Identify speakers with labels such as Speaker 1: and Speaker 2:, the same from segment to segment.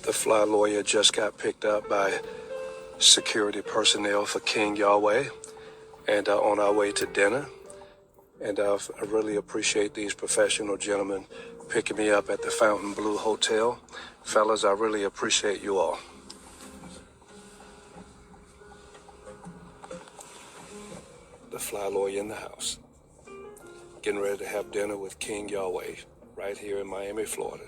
Speaker 1: The fly lawyer just got picked up by security personnel for King Yahweh, and on our way to dinner. And I really appreciate these professional gentlemen picking me up at the Fountain Blue Hotel. Fellas, I really appreciate you all. The fly lawyer in the house, getting ready to have dinner with King Yahweh right here in Miami, Florida.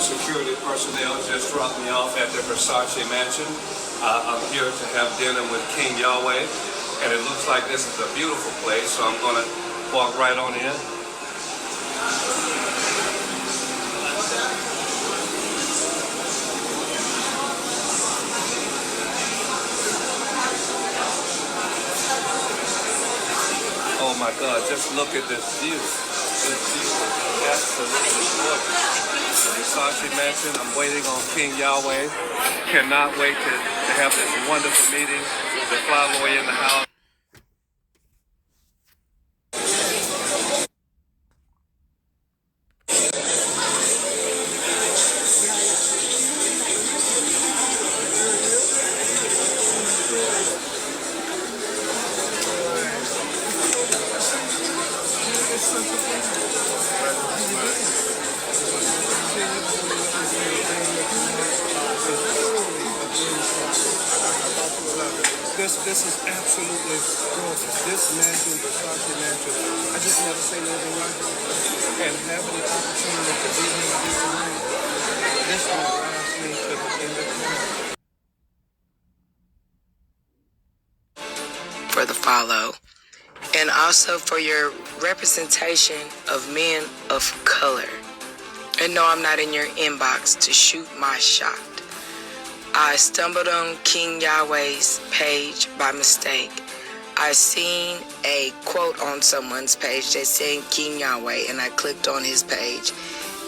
Speaker 1: Security personnel just dropped me off at the Versace mansion. I'm here to have dinner with King Yahweh, and it looks like this is a beautiful place, so I'm going to walk right on in. Oh my God, just look at this view. This view is absolutely gorgeous. Versace mansion, I'm waiting on King Yahweh. Cannot wait to have this wonderful meeting. The fly lawyer in the house. This is absolutely gorgeous. This mansion, Versace mansion, I just never seen anything like it. And having the opportunity to be here this night, this will last me to the end of time.
Speaker 2: For the follow, and also for your representation of men of color. And no, I'm not in your inbox to shoot my shot. I stumbled on King Yahweh's page by mistake. I seen a quote on someone's page that said King Yahweh, and I clicked on his page,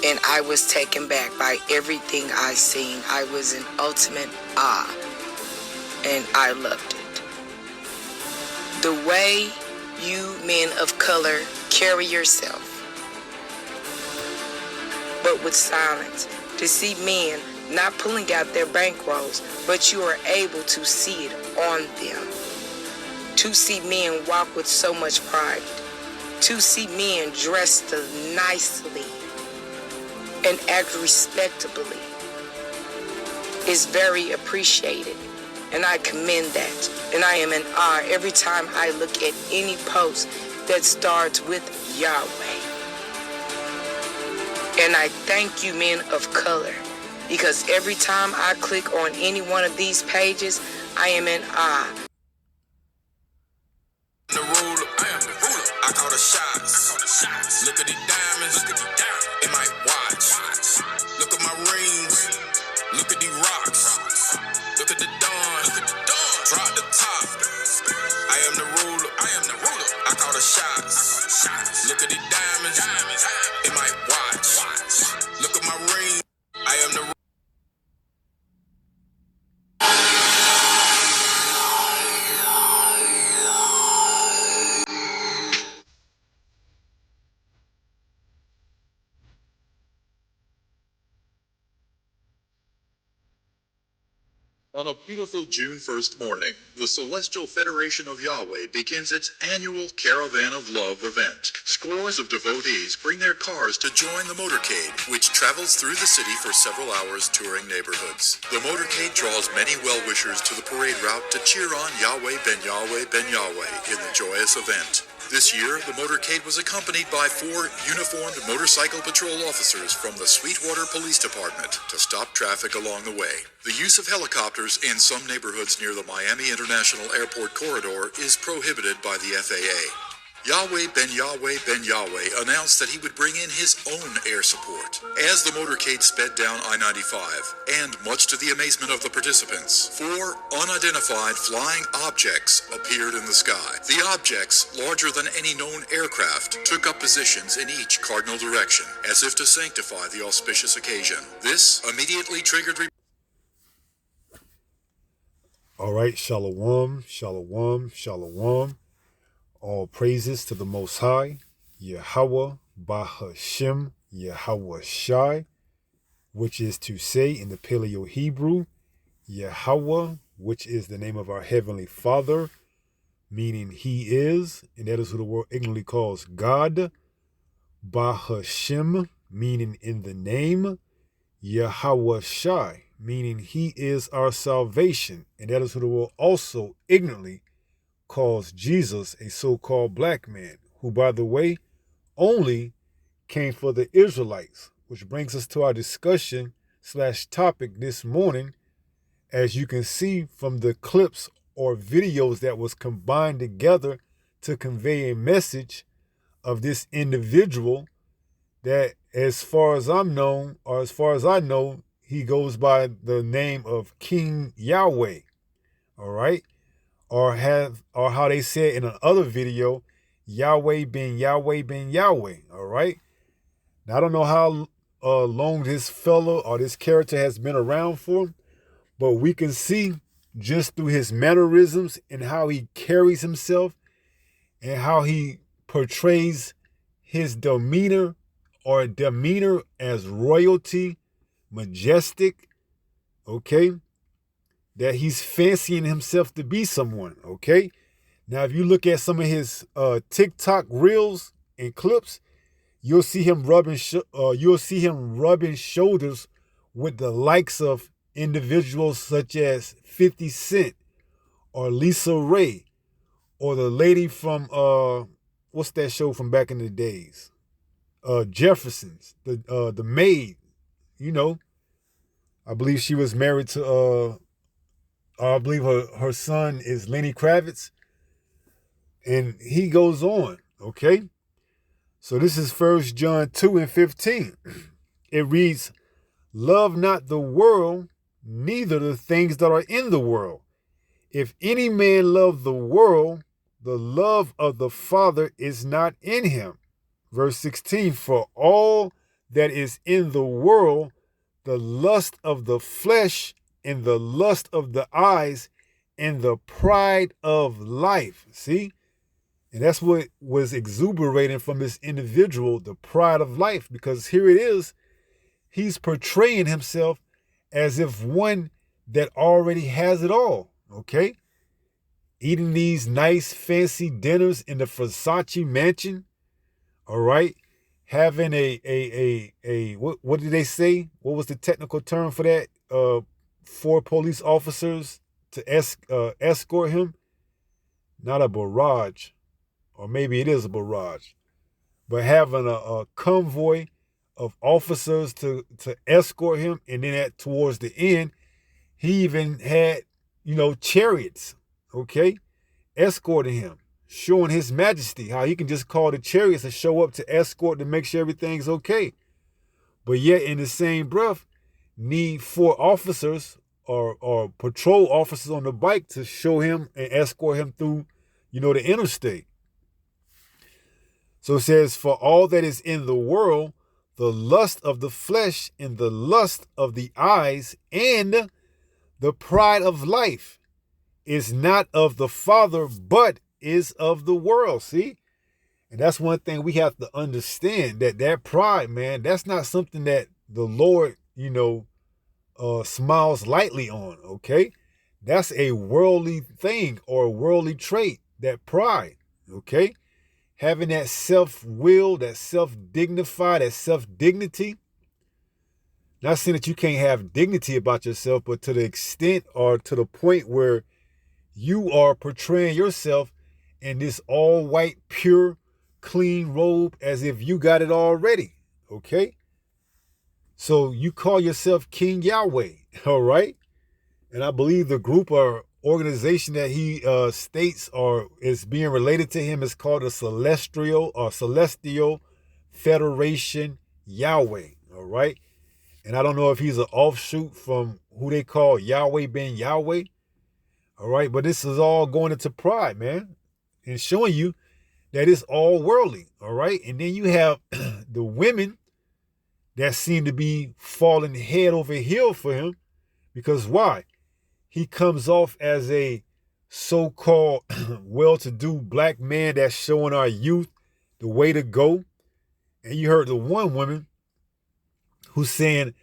Speaker 2: and I was taken back by everything I seen. I was in ultimate awe, and I loved it. The way you men of color carry yourself, but with silence, to see men not pulling out their bankrolls, but you are able to see it on them. To see men walk with so much pride. To see men dressed nicely and act respectably is very appreciated. And I commend that. And I am in awe every time I look at any post that starts with Yahweh. And I thank you, men of color, because every time I click on any one of these pages, I am in awe.
Speaker 3: The ruler, I am the ruler. I call the shots. Look at the diamonds. In my watch. Look at my rings. Look at the rocks. Look at the dawn. Drop the top. I am the ruler. I call the shots. Look at the diamonds. In my watch. Look at my rings. I am the ruler.
Speaker 4: On a beautiful June 1st morning, the Celestial Federation of Yahweh begins its annual Caravan of Love event. Scores of devotees bring their cars to join the motorcade, which travels through the city for several hours touring neighborhoods. The motorcade draws many well-wishers to the parade route to cheer on Yahweh Ben Yahweh Ben Yahweh in the joyous event. This year, the motorcade was accompanied by 4 uniformed motorcycle patrol officers from the Sweetwater Police Department to stop traffic along the way. The use of helicopters in some neighborhoods near the Miami International Airport corridor is prohibited by the FAA. Yahweh Ben announced that he would bring in his own air support. As the motorcade sped down I-95, and much to the amazement of the participants, 4 unidentified flying objects appeared in the sky. The objects, larger than any known aircraft, took up positions in each cardinal direction, as if to sanctify the auspicious occasion. This immediately triggered...
Speaker 5: All right, shalom, shalom, shalom. All praises to the Most High, Yahweh, Bahashem, Yahweh Shai, which is to say in the Paleo Hebrew, Yahweh, which is the name of our Heavenly Father, meaning He is, and that is who the world ignorantly calls God. Bahashem, meaning in the name. Yahweh Shai, meaning He is our salvation, and that is who the world also ignorantly calls Jesus, a so-called black man, who, by the way, only came for the Israelites, which brings us to our discussion / topic this morning. As you can see from the clips or videos that was combined together to convey a message of this individual that, as far as I'm known, or as far as I know, he goes by the name of King Yahweh. All right? Or how they said in another video, Yahweh ben Yahweh ben Yahweh. All right? Now, I don't know how long this fellow or this character has been around for, but we can see just through his mannerisms and how he carries himself and how he portrays his demeanor as royalty, majestic, okay? That he's fancying himself to be someone, okay? Now, if you look at some of his TikTok reels and clips, you'll see him rubbing shoulders with the likes of individuals such as 50 Cent or Lisa Ray or the lady from what's that show from back in the days? Jefferson's, the maid, you know. I believe she was married to I believe her son is Lenny Kravitz. And he goes on, okay? So this is 1 John 2:15. It reads, "Love not the world, neither the things that are in the world. If any man love the world, the love of the Father is not in him." Verse 16, "For all that is in the world, the lust of the flesh and the lust of the eyes and the pride of life." See? And that's what was exuberating from this individual, the pride of life, because here it is, he's portraying himself as if one that already has it all, okay? Eating these nice fancy dinners in the Versace mansion, all right? Having what did they say? What was the technical term for that? 4 police officers to escort him? Not a barrage. Or maybe it is a barrage, but having a convoy of officers to escort him, and then towards the end, he even had, chariots, okay, escorting him, showing his majesty, how he can just call the chariots and show up to escort to make sure everything's okay. But yet, in the same breath, need 4 officers or patrol officers on the bike to show him and escort him through, the interstate. So it says, "For all that is in the world, the lust of the flesh and the lust of the eyes and the pride of life is not of the Father, but is of the world." See? And that's one thing we have to understand, that pride, man, that's not something that the Lord, smiles lightly on, okay? That's a worldly thing or a worldly trait, that pride, okay? Having that self-will, that self-dignified, that self-dignity. Not saying that you can't have dignity about yourself, but to the extent or to the point where you are portraying yourself in this all-white, pure, clean robe as if you got it already, okay? So you call yourself King Yahweh, all right? And I believe the group or organization that he states or is being related to him is called the Celestial Federation Yahweh, all right? And I don't know if he's an offshoot from who they call Yahweh ben Yahweh, all right? But this is all going into pride, man, and showing you that it's all worldly, all right? And then you have the women that seem to be falling head over heel for him, because why? He comes off as a so-called well-to-do black man that's showing our youth the way to go. And you heard the one woman who's saying,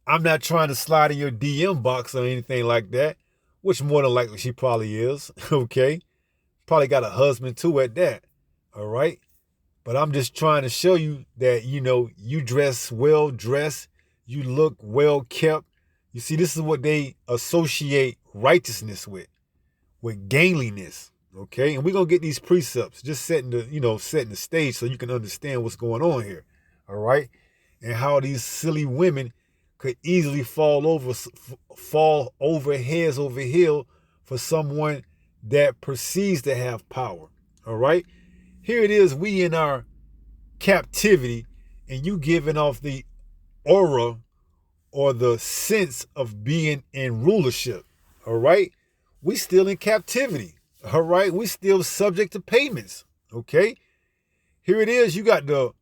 Speaker 5: I'm not trying to slide in your DM box or anything like that, which more than likely she probably is, okay? Probably got a husband too at that, all right? But I'm just trying to show you that, you dress well dressed, you look well kept. You see, this is what they associate righteousness with gainliness, okay? And we're going to get these precepts, just setting the stage so you can understand what's going on here, all right? And how these silly women could easily fall over heads over heels for someone that perceives to have power, all right? Here it is, we in our captivity, and you giving off the aura or the sense of being in rulership, all right? We still in captivity, all right? We still subject to payments, okay? Here it is, you got the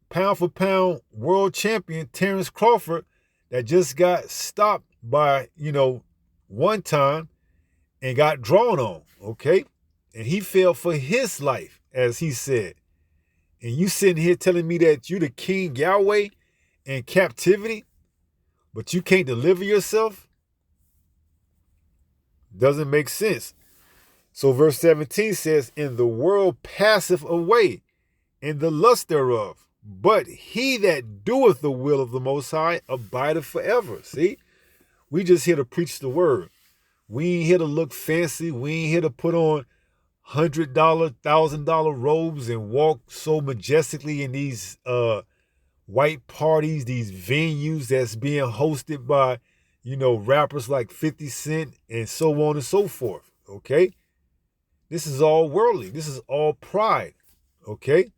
Speaker 5: pound for pound world champion Terrence Crawford that just got stopped by, one time and got drawn on, okay? And he fell for his life, as he said. And you sitting here telling me that you the King Yahweh in captivity, but you can't deliver yourself? Doesn't make sense. So verse 17 says, "And the world passeth away, and the lust thereof. But he that doeth the will of the Most High abideth forever." See? We just here to preach the word. We ain't here to look fancy. We ain't here to put on $100, $1,000 robes and walk so majestically in these white parties, these venues that's being hosted by, rappers like 50 Cent and so on and so forth, okay? This is all worldly. This is all pride, okay?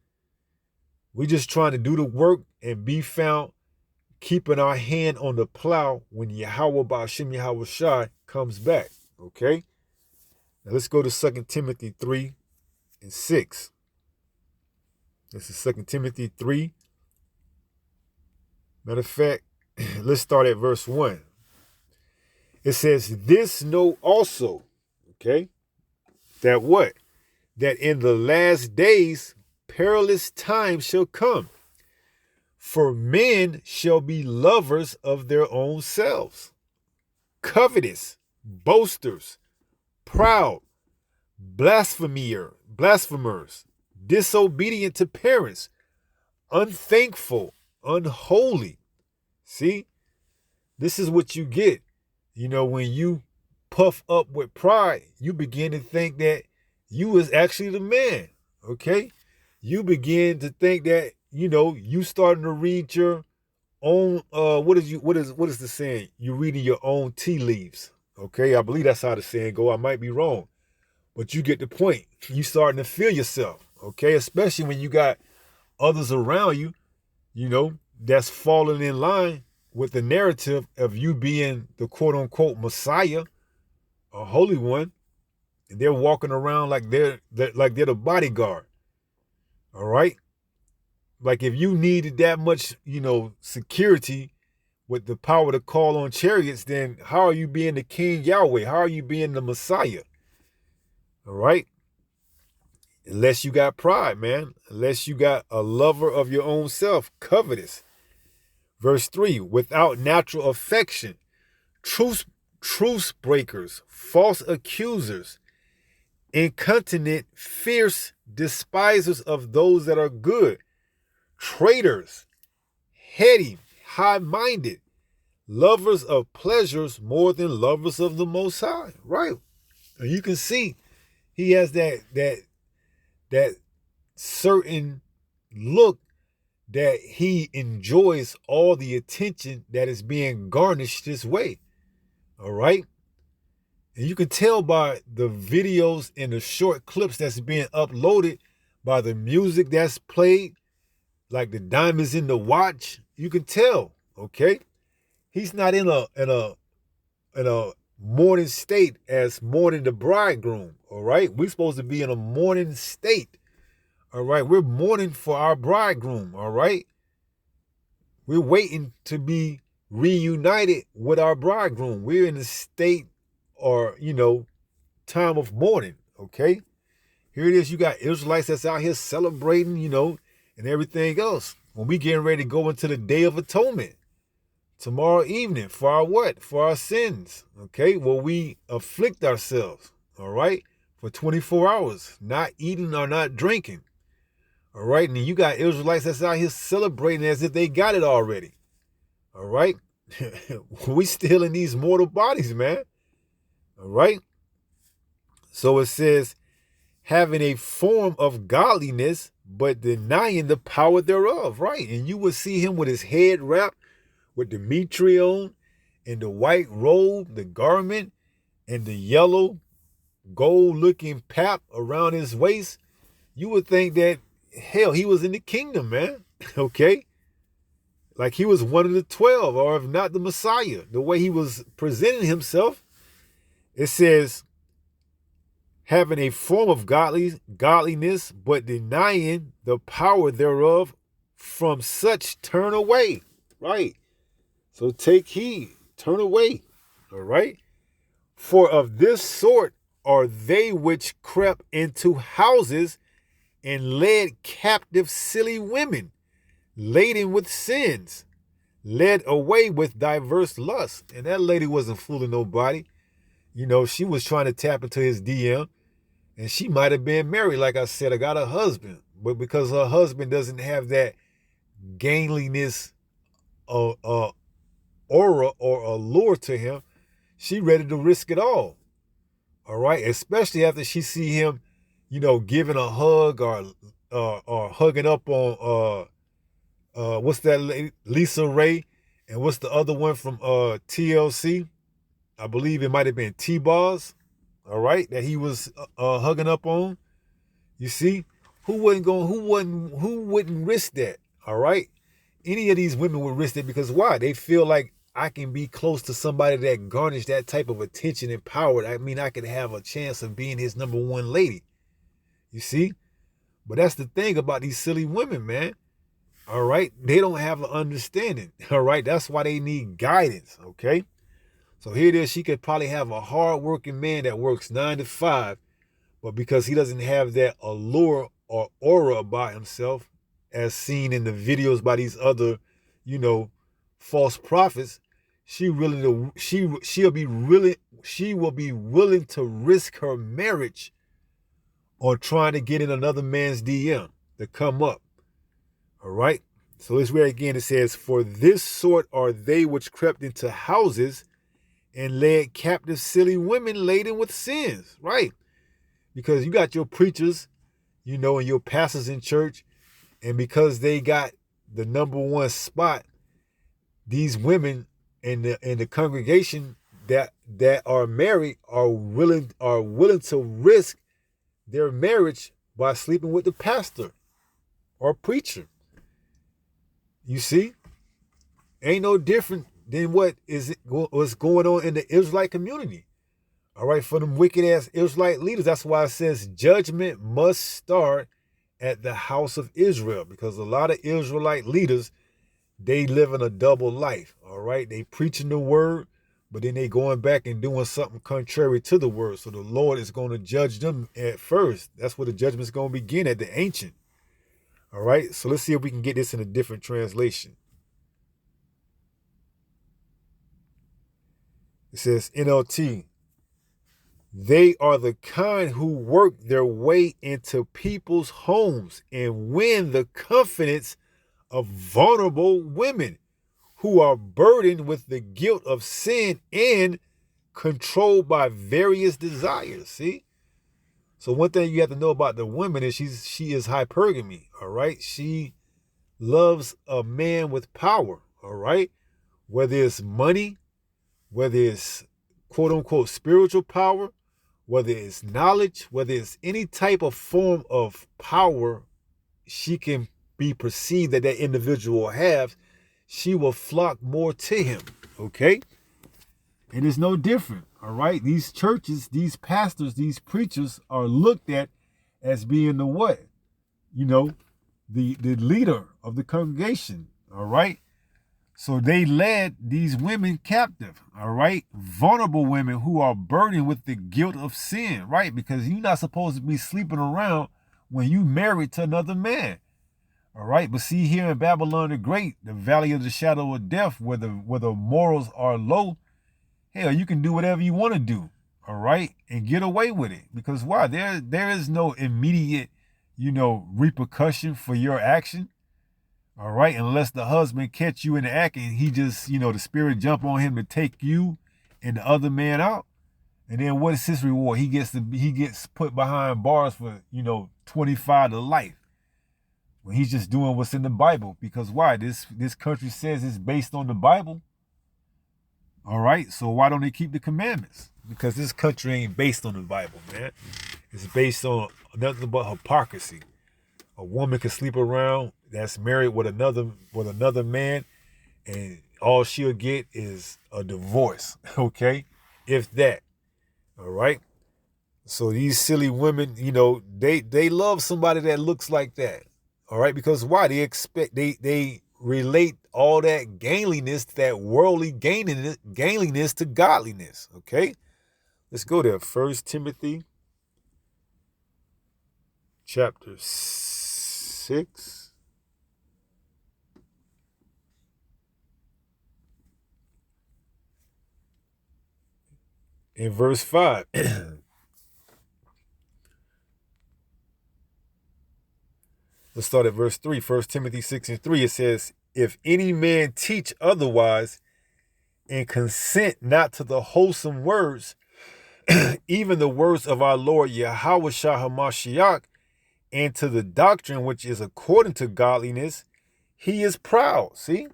Speaker 5: We just trying to do the work and be found keeping our hand on the plow when Yahweh Ba'ashem Yahweh Shai comes back, okay? Now let's go to 2 Timothy 3:6. This is 2 Timothy 3. Matter of fact, let's start at verse 1. It says, "This know also," okay, that what? That in the last days perilous times shall come. For men shall be lovers of their own selves, covetous, boasters, proud, blasphemers, disobedient to parents, unthankful, unholy. See, this is what you get. When you puff up with pride, you begin to think that you is actually the man, okay? You begin to think that, you starting to read your own, what is the saying? You're reading your own tea leaves, okay? I believe that's how the saying go. I might be wrong, but you get the point. You starting to feel yourself, okay? Especially when you got others around you, that's falling in line with the narrative of you being the quote unquote Messiah, a holy one, and they're walking around like they're the bodyguard. All right? Like if you needed that much, security with the power to call on chariots, then how are you being the King Yahweh? How are you being the Messiah? All right? Unless you got pride, man. Unless you got a lover of your own self, covetous. Verse 3, "Without natural affection, truce breakers, false accusers, incontinent, fierce, despisers of those that are good, traitors, heady, high-minded, lovers of pleasures more than lovers of the Most High." Right? And you can see he has that certain look that he enjoys all the attention that is being garnished this way. All right? And you can tell by the videos and the short clips that's being uploaded, by the music that's played, like the diamonds in the watch. You can tell, okay? He's not in a mourning state as mourning the bridegroom, all right? We're supposed to be in a mourning state. All right, we're mourning for our bridegroom, all right? We're waiting to be reunited with our bridegroom. We're in a state or, time of mourning, okay? Here it is, you got Israelites that's out here celebrating, and everything else, when we getting ready to go into the Day of Atonement tomorrow evening for our what? For our sins, okay? Well, we afflict ourselves, all right, for 24 hours, not eating or not drinking, all right? And you got Israelites that's out here celebrating as if they got it already, all right? We still in these mortal bodies, man, all right? So it says, having a form of godliness, but denying the power thereof, right? And you will see him with his head wrapped with the mitre on, and the white robe, the garment, and the yellow gold-looking pap around his waist. You would think that, hell, he was in the kingdom, man, okay? Like he was one of the 12, or if not the Messiah, the way he was presenting himself. It says, having a form of godliness, but denying the power thereof, from such turn away, right? So take heed, turn away, all right? For of this sort are they which crept into houses and led captive silly women, laden with sins, led away with diverse lusts. And that lady wasn't fooling nobody. You know, she was trying to tap into his DM, and she might have been married, like I said, or got a husband. But because her husband doesn't have that gainliness aura or allure to him, she ready to risk it all right? Especially after she see him, you know, giving a hug or hugging up on what's that lady? Lisa Ray, and what's the other one from TLC? I believe it might have been T-Bars, all right, that he was hugging up on. You see, who wouldn't risk that, all right? Any of these women would risk it, because why? They feel like, I can be close to somebody that garnish that type of attention and power. I mean, I could have a chance of being his number one lady. You see? But that's the thing about these silly women, man. All right? They don't have an understanding. All right? That's why they need guidance, okay? So here it is. She could probably have a hard-working man that works 9 to 5, but because he doesn't have that allure or aura about himself, as seen in the videos by these other, you know, false prophets, she will be willing to risk her marriage on trying to get in another man's DM to come up. All right. So it's where again it says, for this sort are they which crept into houses and led captive silly women laden with sins. Right. Because you got your preachers, you know, and your pastors in church, and because they got the number one spot, these women in the congregation that are married are willing to risk their marriage by sleeping with the pastor or preacher. You see, ain't no different than what's going on in the Israelite community. All right, for them wicked ass Israelite leaders. That's why it says judgment must start at the house of Israel, because a lot of Israelite leaders, they live in a double life, all right? They preaching the word, but then they going back and doing something contrary to the word. So the Lord is going to judge them at first. That's where the judgment is going to begin, at the ancient. All right? So let's see if we can get this in a different translation. It says, NLT, they are the kind who work their way into people's homes and win the confidence of vulnerable women who are burdened with the guilt of sin and controlled by various desires. See? So one thing you have to know about the woman is she is hypergamy, all right? She loves a man with power, all right? Whether it's money, whether it's quote unquote spiritual power, whether it's knowledge, whether it's any type of form of power she can be perceived that individual has, she will flock more to him, okay? And it's no different, all right? These churches, these pastors, these preachers are looked at as being the what? You know, the leader of the congregation, all right? So they led these women captive, all right? Vulnerable women who are burdened with the guilt of sin, right? Because you're not supposed to be sleeping around when you married to another man, All right, but see here in Babylon the Great, the valley of the shadow of death, where the morals are low, hell, you can do whatever you want to do, all right, and get away with it. Because why? There is no immediate, repercussion for your action, all right, unless the husband catch you in the act and he just, the spirit jump on him to take you and the other man out. And then what is his reward? He gets put behind bars for, 25 to life. When he's just doing what's in the Bible. Because why? This country says it's based on the Bible. All right, so why don't they keep the commandments? Because this country ain't based on the Bible, man. It's based on nothing but hypocrisy. A woman can sleep around that's married with another man, and all she'll get is a divorce, okay? If that, all right? So these silly women, they love somebody that looks like that. All right, because why? They relate all that gainliness, that worldly gainliness to godliness. Okay, let's go there. 1 Timothy chapter 6. In verse 5. Let's start at verse 3. 1 Timothy 6:3. It says, if any man teach otherwise and consent not to the wholesome words, even the words of our Lord Yahweh HaMashiach, and to the doctrine which is according to godliness, he is proud. See?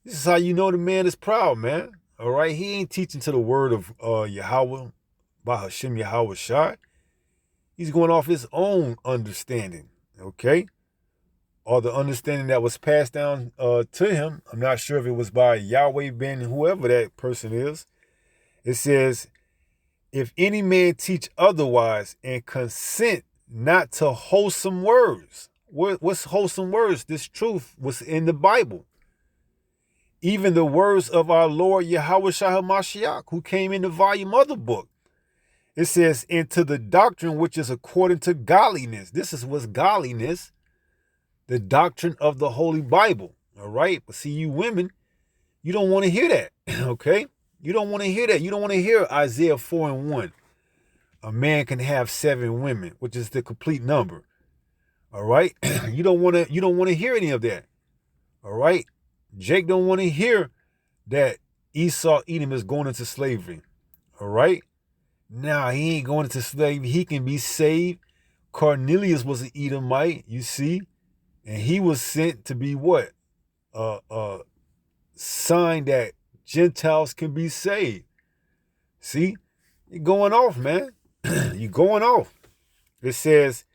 Speaker 5: This is how you know the man is proud, man. All right? He ain't teaching to the word of Yahweh, by Hashem Yahweh Shai. He's going off his own understanding. Okay? Or the understanding that was passed down to him. I'm not sure if it was by Yahweh ben whoever that person is. It says, if any man teach otherwise and consent not to wholesome words. What's wholesome words? This truth was in the Bible. Even the words of our Lord Yahweh HaMashiach, who came in the volume of the book. It says, into the doctrine which is according to godliness. This is what's godliness. The doctrine of the Holy Bible. All right. But see, you women, you don't want to hear that. Okay. You don't want to hear that. You don't want to hear Isaiah 4:1. A man can have 7 women, which is the complete number. All right. You don't want to hear any of that. All right. Jake don't want to hear that Esau, Edom is going into slavery. All right. Now he ain't going into slavery. He can be saved. Cornelius was an Edomite, you see. And he was sent to be what? Sign that Gentiles can be saved. See? You're going off, man. You're going off. It says,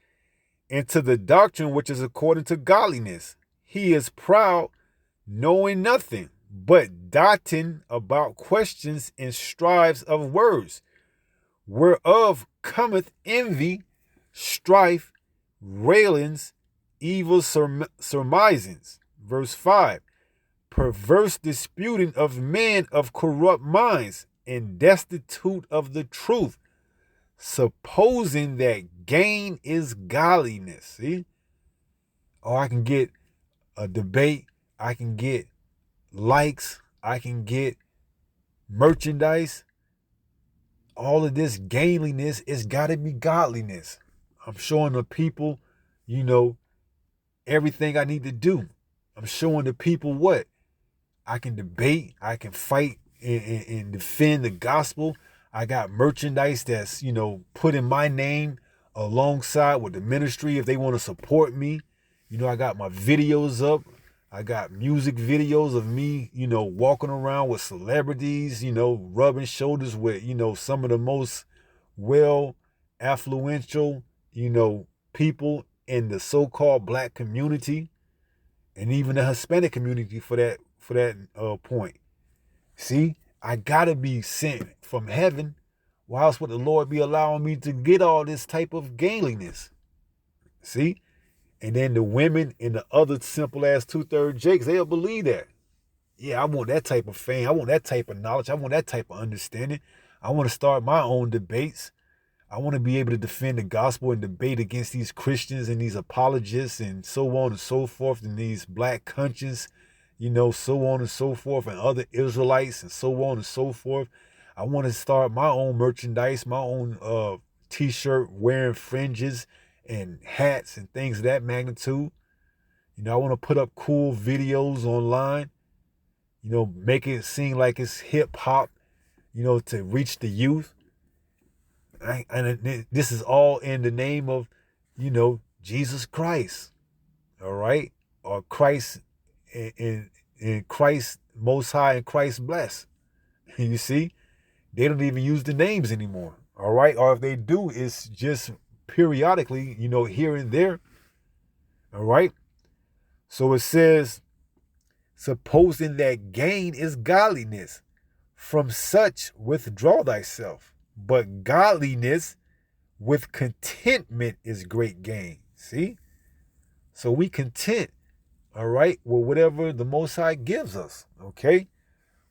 Speaker 5: into the doctrine which is according to godliness. He is proud, knowing nothing, but doting about questions and strives of words, whereof cometh envy, strife, railings, evil surmisings. Verse 5. Perverse disputing of men of corrupt minds and destitute of the truth, supposing that gain is godliness. See? Oh, I can get a debate. I can get likes. I can get merchandise. All of this gainliness, it's got to be godliness. I'm showing the people, everything I need to do. I'm showing the people what? I can debate. I can fight and defend the gospel. I got merchandise that's, putting my name alongside with the ministry if they want to support me. I got my videos up. I got music videos of me, walking around with celebrities, rubbing shoulders with, some of the most affluential, people in the so-called black community and even the Hispanic community for that point. See, I gotta be sent from heaven. Why else would the Lord be allowing me to get all this type of gainliness? See? And then the women and the other simple ass 2/3 Jakes, they'll believe that. Yeah, I want that type of fame. I want that type of knowledge. I want that type of understanding. I want to start my own debates. I want to be able to defend the gospel and debate against these Christians and these apologists and so on and so forth, and these black conscience, so on and so forth, and other Israelites and so on and so forth. I want to start my own merchandise, my own t-shirt wearing fringes and hats and things of that magnitude. I want to put up cool videos online, make it seem like it's hip hop, to reach the youth. And this is all in the name of, Jesus Christ, all right? Or Christ, in Christ Most High and Christ bless. You see? They don't even use the names anymore, all right? Or if they do, it's just periodically, here and there, all right? So it says, supposing that gain is godliness, from such withdraw thyself. But godliness with contentment is great gain. See? So we content, all right, with whatever the Most High gives us, okay?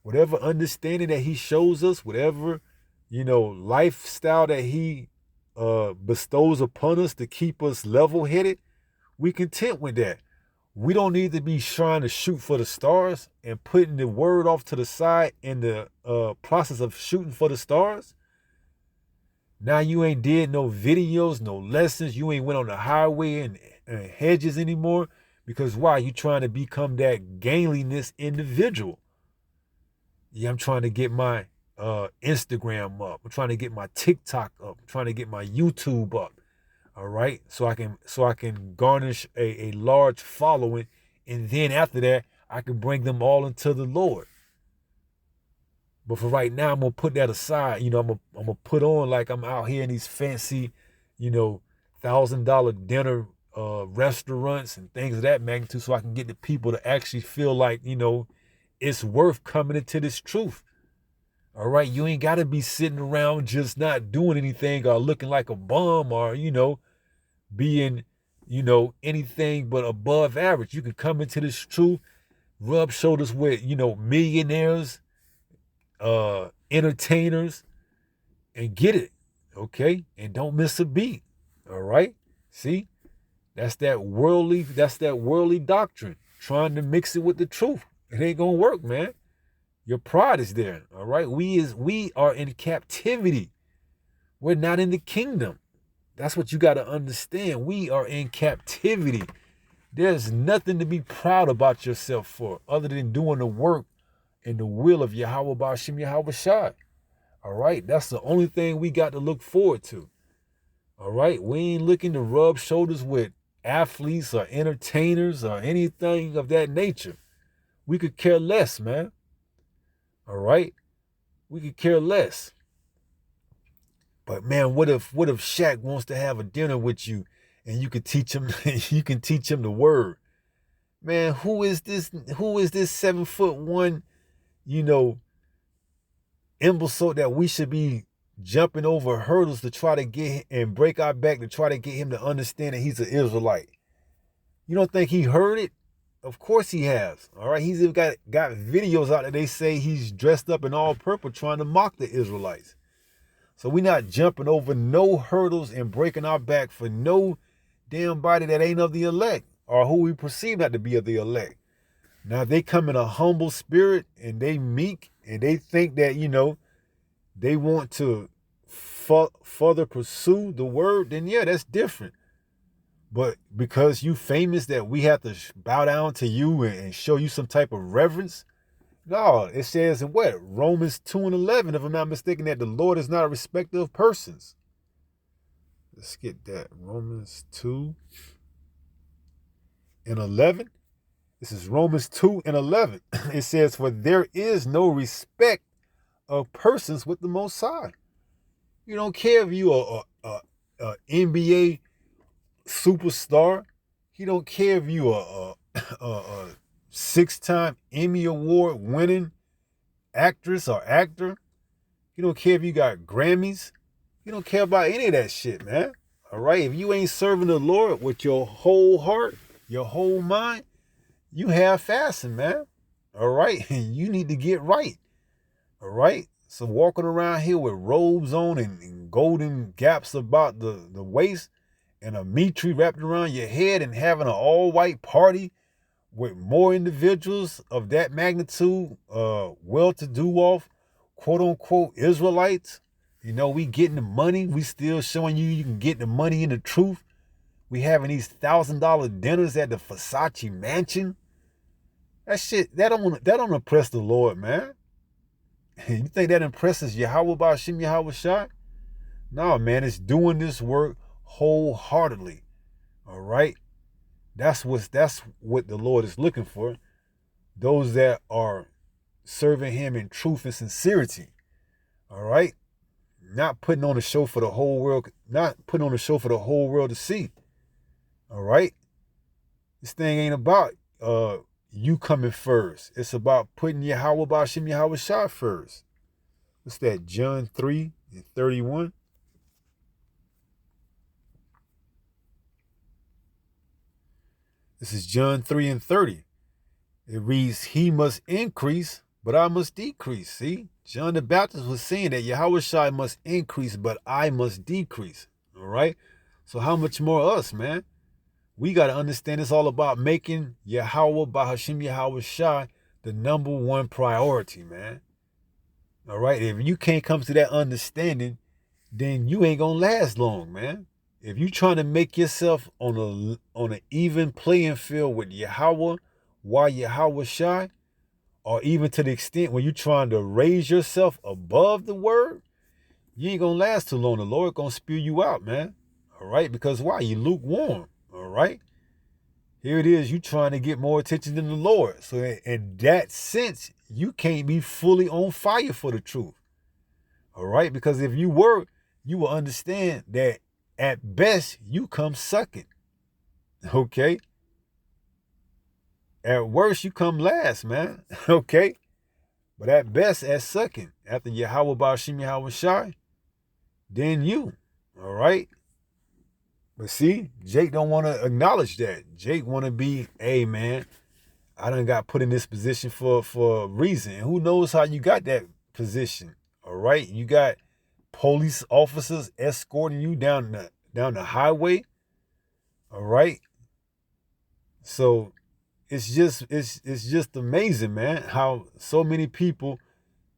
Speaker 5: Whatever understanding that he shows us, whatever, lifestyle that he bestows upon us to keep us level-headed, we content with that. We don't need to be trying to shoot for the stars and putting the word off to the side in the process of shooting for the stars. Now you ain't did no videos, no lessons. You ain't went on the highway and hedges anymore. Because why? You trying to become that gainliness individual. Yeah, I'm trying to get my Instagram up. I'm trying to get my TikTok up. I'm trying to get my YouTube up. All right. So I can garnish a large following. And then after that, I can bring them all into the Lord. But for right now, I'm going to put that aside. I'm going to put on like I'm out here in these fancy, $1,000 dinner restaurants and things of that magnitude, so I can get the people to actually feel like, it's worth coming into this truth. All right. You ain't got to be sitting around just not doing anything or looking like a bum or, being, anything but above average. You can come into this truth, rub shoulders with, millionaires, entertainers, and get it, okay? And don't miss a beat, all right? See, that's that worldly doctrine, trying to mix it with the truth. It ain't gonna work, man. Your pride is there, all right? We are in captivity. We're not in the kingdom. That's what you got to understand. We are in captivity. There's nothing to be proud about yourself for other than doing the work and the will of Yahweh Ba'ashem Yahweh Shai. All right? That's the only thing we got to look forward to. All right? We ain't looking to rub shoulders with athletes or entertainers or anything of that nature. We could care less, man. All right? We could care less. But man, what if Shaq wants to have a dinner with you and you can teach him the word? Man, who is this 7'1", imbecile that we should be jumping over hurdles to try to get and break our back to try to get him to understand that he's an Israelite? You don't think he heard it? Of course he has. All right. He's even got videos out that they say he's dressed up in all purple trying to mock the Israelites. So we're not jumping over no hurdles and breaking our back for no damn body that ain't of the elect or who we perceive not to be of the elect. Now, if they come in a humble spirit and they meek and they think that, they want to further pursue the word, then yeah, that's different. But because you famous that we have to bow down to you and show you some type of reverence, no, it says in what? Romans 2:11, if I'm not mistaken, that the Lord is not a respecter of persons. Let's get that. Romans 2:11. This is Romans 2:11. It says, for there is no respect of persons with the Most High. You don't care if you are a NBA superstar. He don't care if you are a 6-time Emmy Award winning actress or actor. He don't care if you got Grammys. He don't care about any of that shit, man. All right? If you ain't serving the Lord with your whole heart, your whole mind, you half-assing, man. All right? You need to get right. All right? So walking around here with robes on and golden gaps about the waist and a mitri wrapped around your head and having an all-white party with more individuals of that magnitude, well-to-do off, quote-unquote Israelites. You know, we getting the money. We still showing you can get the money and the truth. We having these $1,000 dinners at the Versace mansion. That shit, that don't impress the Lord, man. You think that impresses Yahweh Ba'ashim Yahweh Shai? No, man, it's doing this work wholeheartedly. All right? That's what the Lord is looking for. Those that are serving him in truth and sincerity. All right? Not putting on a show for the whole world, to see. All right? This thing ain't about you coming first. It's about putting Yahweh Ba'ashim Yahweh Shai first. What's that? John 3:31. This is John 3:30. It reads, he must increase, but I must decrease. See? John the Baptist was saying that Yahweh Shai must increase, but I must decrease. All right? So how much more us, man? We got to understand it's all about making Yahweh Bahashim Yahweh Shai the number one priority, man. All right? If you can't come to that understanding, then you ain't going to last long, man. If you trying to make yourself on an even playing field with Yahweh, why Yahweh Shai, or even to the extent when you're trying to raise yourself above the word, you ain't going to last too long. The Lord going to spew you out, man. All right? Because why? You lukewarm. All right? Here it is, you trying to get more attention than the Lord. So in that sense, you can't be fully on fire for the truth. All right? Because if you were, you will understand that at best, you come sucking. Okay? At worst, you come last, man. Okay? But at best, at sucking. After Yahweh Ba'ashim Yahweh Shai, then you. All right? But see, Jake don't want to acknowledge that. Jake want to be, hey, man, I done got put in this position for a reason. And who knows how you got that position? All right? You got police officers escorting you down the highway. All right? So it's just amazing, man, how so many people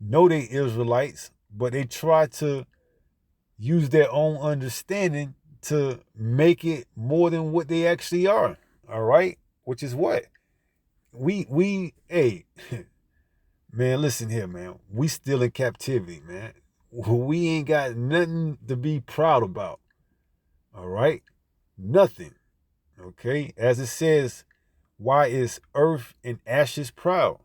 Speaker 5: know they Israelites, but they try to use their own understanding to make it more than what they actually are. All right? Which is what? Hey, man, listen here, man. We still in captivity, man. We ain't got nothing to be proud about. All right? Nothing. Okay? As it says, why is earth and ashes proud?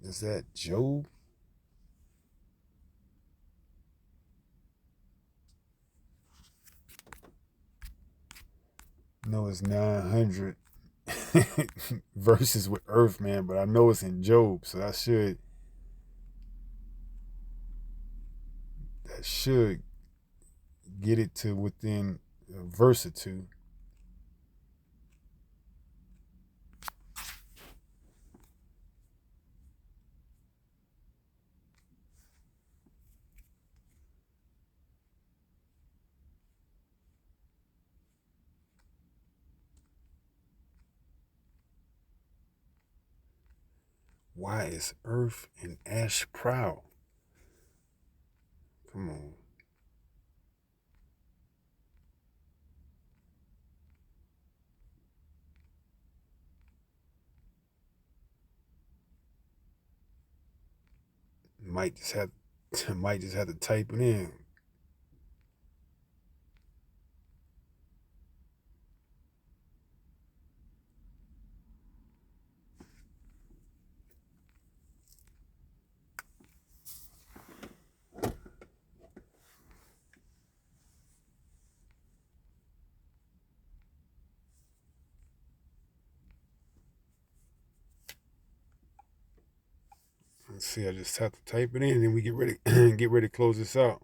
Speaker 5: Is that Job? No, it's 900 verses with Earth, man, but I know it's in Job, so that should get it to within a verse or two. Why is earth and ash proud? Come on. Might just have to type it in. Let's see, I just have to type it in and then we get ready to close this out.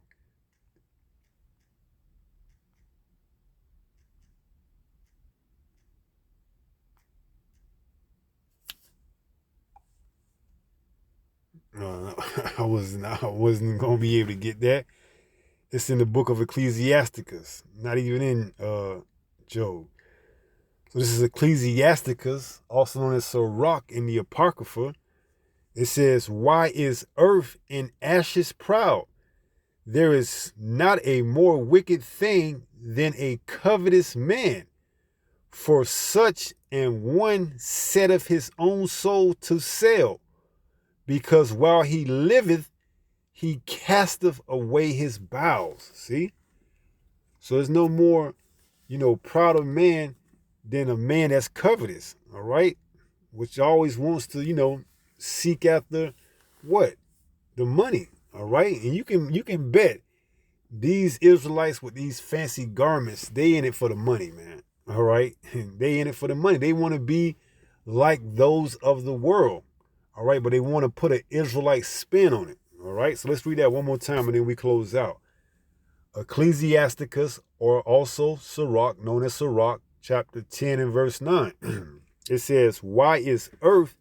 Speaker 5: I wasn't gonna be able to get that. It's in the book of Ecclesiasticus, not even in Job. So this is Ecclesiasticus, also known as Sirach in the Apocrypha. It says, "Why is earth in ashes proud? There is not a more wicked thing than a covetous man. For such an one setteth his own soul to sell, because while he liveth, he casteth away his bowels." See? So there's no more, proud of man than a man that's covetous, all right? Which always wants to, seek after what? The money, all right? And you can bet these Israelites with these fancy garments, they in it for the money, man, all right? They in it for the money. They want to be like those of the world, all right? But they want to put an Israelite spin on it, all right? So let's read that one more time and then we close out. Ecclesiasticus, or also Sirach, known as Sirach, chapter 10 and verse 9. It says, "Why is earth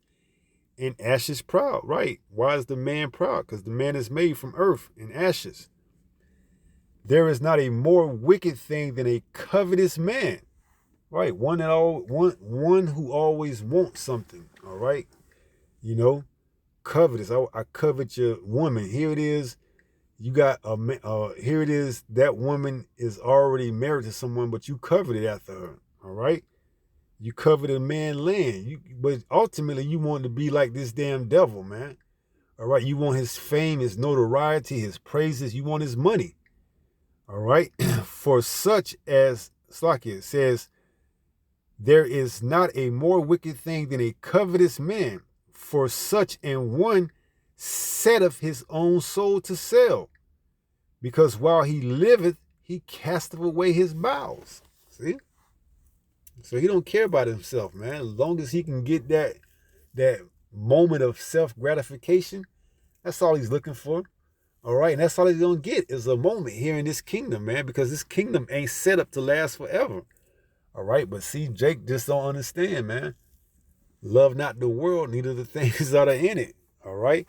Speaker 5: in ashes proud?" Right. Why is the man proud? Because the man is made from earth and ashes. "There is not a more wicked thing than a covetous man." Right. One who always wants something. All right. Covetous. I covet your woman. Here it is. You got here it is. That woman is already married to someone, but you coveted after her. All right. You covet a man's land. But ultimately you want to be like this damn devil, man. All right. You want his fame, his notoriety, his praises. You want his money. All right. "For such as," Slakia says, "there is not a more wicked thing than a covetous man. For such an one setteth his own soul to sell, because while he liveth, he casteth away his bowels." See? So he don't care about himself, man. As long as he can get that moment of self-gratification, that's all he's looking for. All right? And that's all he's going to get is a moment here in this kingdom, man, because this kingdom ain't set up to last forever. All right? But see, Jake just don't understand, man. "Love not the world, neither the things that are in it." All right?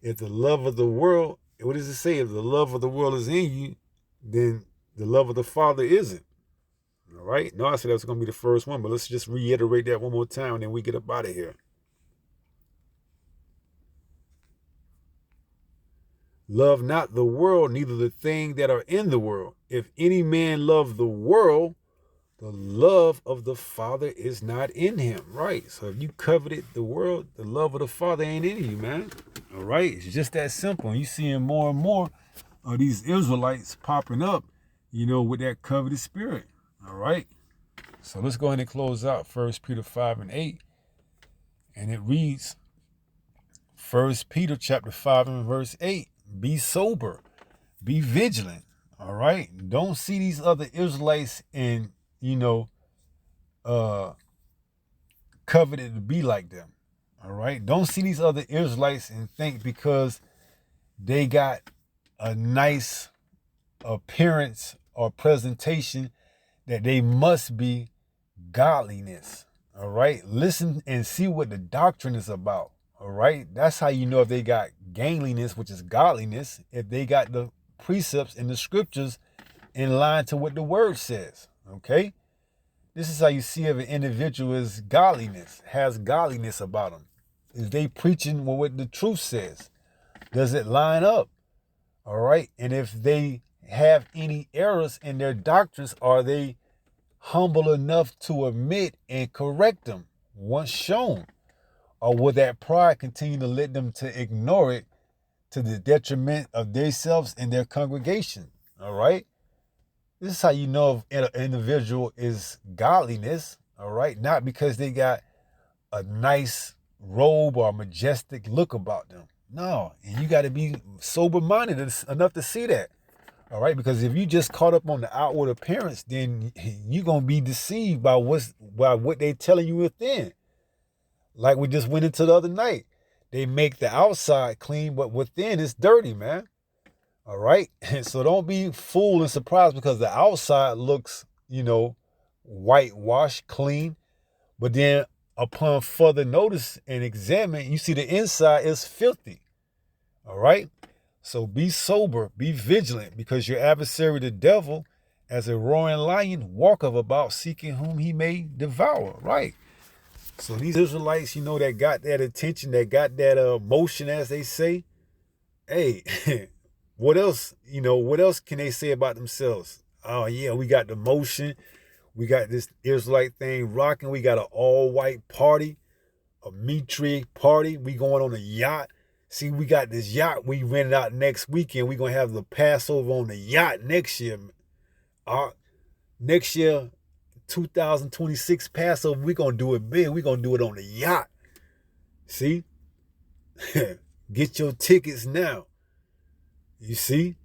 Speaker 5: If the love of the world, what does it say? If the love of the world is in you, then the love of the Father isn't. All right? No, I said that was going to be the first one, but let's just reiterate that one more time and then we get up out of here. "Love not the world, neither the things that are in the world. If any man love the world, the love of the Father is not in him." Right? So if you coveted the world, the love of the Father ain't in you, man. All right? It's just that simple. And you seeing more and more of these Israelites popping up, with that covetous spirit. All right? So let's go ahead and close out 1 Peter 5 and 8. And it reads, 1 Peter chapter 5 and verse 8. "Be sober, be vigilant." All right? Don't see these other Israelites and, coveted to be like them. All right? Don't see these other Israelites and think because they got a nice appearance or presentation that they must be godliness. All right? Listen and see what the doctrine is about. All right? That's how you know if they got gainliness, which is godliness, if they got the precepts and the scriptures in line to what the word says. Okay? This is how you see if an individual is godliness, has godliness about them. Is they preaching what the truth says? Does it line up? All right? And if they have any errors in their doctrines, are they humble enough to admit and correct them once shown? Or will that pride continue to let them to ignore it to the detriment of themselves and their congregation? All right? This is how you know if an individual is godliness, all right? Not because they got a nice robe or a majestic look about them. No, and you got to be sober-minded enough to see that, all right? Because if you just caught up on the outward appearance, then you're going to be deceived by what they're telling you within. Like we just went into the other night. they make the outside clean, but within it's dirty, man. All right. So don't be fooled and surprised because the outside looks, whitewashed, clean. But then upon further notice and examine, you see the inside is filthy. All right. So be sober, be vigilant, because your adversary, the devil, as a roaring lion, walketh about seeking whom he may devour. Right. So these Israelites, that got that attention, that got that motion, as they say. Hey, what else? What else can they say about themselves? Oh yeah, we got the motion. We got this Israelite thing rocking. We got an all-white party, a Mitri party. We going on a yacht. See, we got this yacht we rented out next weekend. We gonna have the Passover on the yacht next year. Next year, 2026 Passover, we gonna do it big. We gonna do it on the yacht. See? Get your tickets now. You see?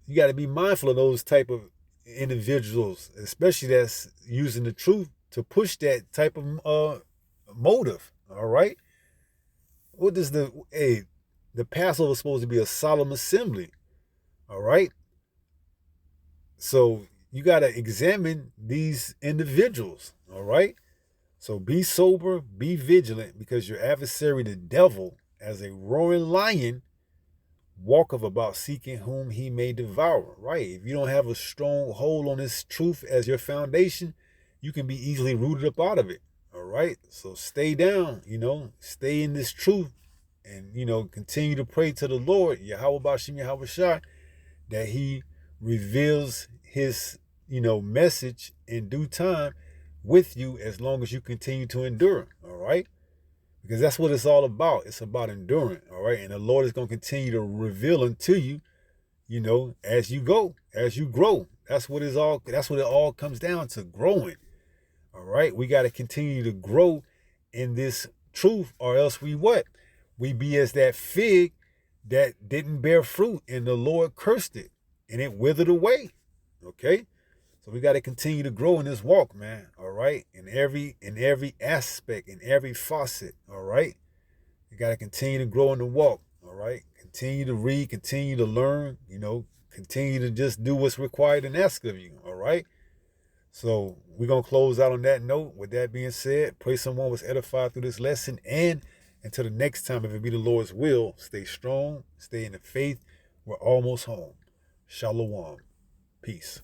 Speaker 5: You got to be mindful of those type of individuals, especially that's using the truth to push that type of motive. All right. What does the Passover is supposed to be a solemn assembly. All right. So you got to examine these individuals. All right. So be sober, be vigilant, because your adversary, the devil, as a roaring lion, walketh about seeking whom he may devour. Right. If you don't have a strong hold on this truth as your foundation, you can be easily rooted up out of it. All right. So stay down, stay in this truth, and, continue to pray to the Lord, Yahweh Bashim Yahweh Shai, that he reveals his, message in due time with you, as long as you continue to endure. All right. Because that's what it's all about. It's about enduring, all right? And the Lord is going to continue to reveal unto you, as you go, as you grow. That's what it all comes down to, growing. All right? We got to continue to grow in this truth, or else we what? We be as that fig that didn't bear fruit, and the Lord cursed it, and it withered away. Okay? So we got to continue to grow in this walk, man. All right. In every aspect, in every facet. All right. You got to continue to grow in the walk. All right. Continue to read, continue to learn, continue to just do what's required and asked of you. All right. So we're going to close out on that note. With that being said, pray someone was edified through this lesson. And until the next time, if it be the Lord's will, stay strong, stay in the faith. We're almost home. Shalom. Peace.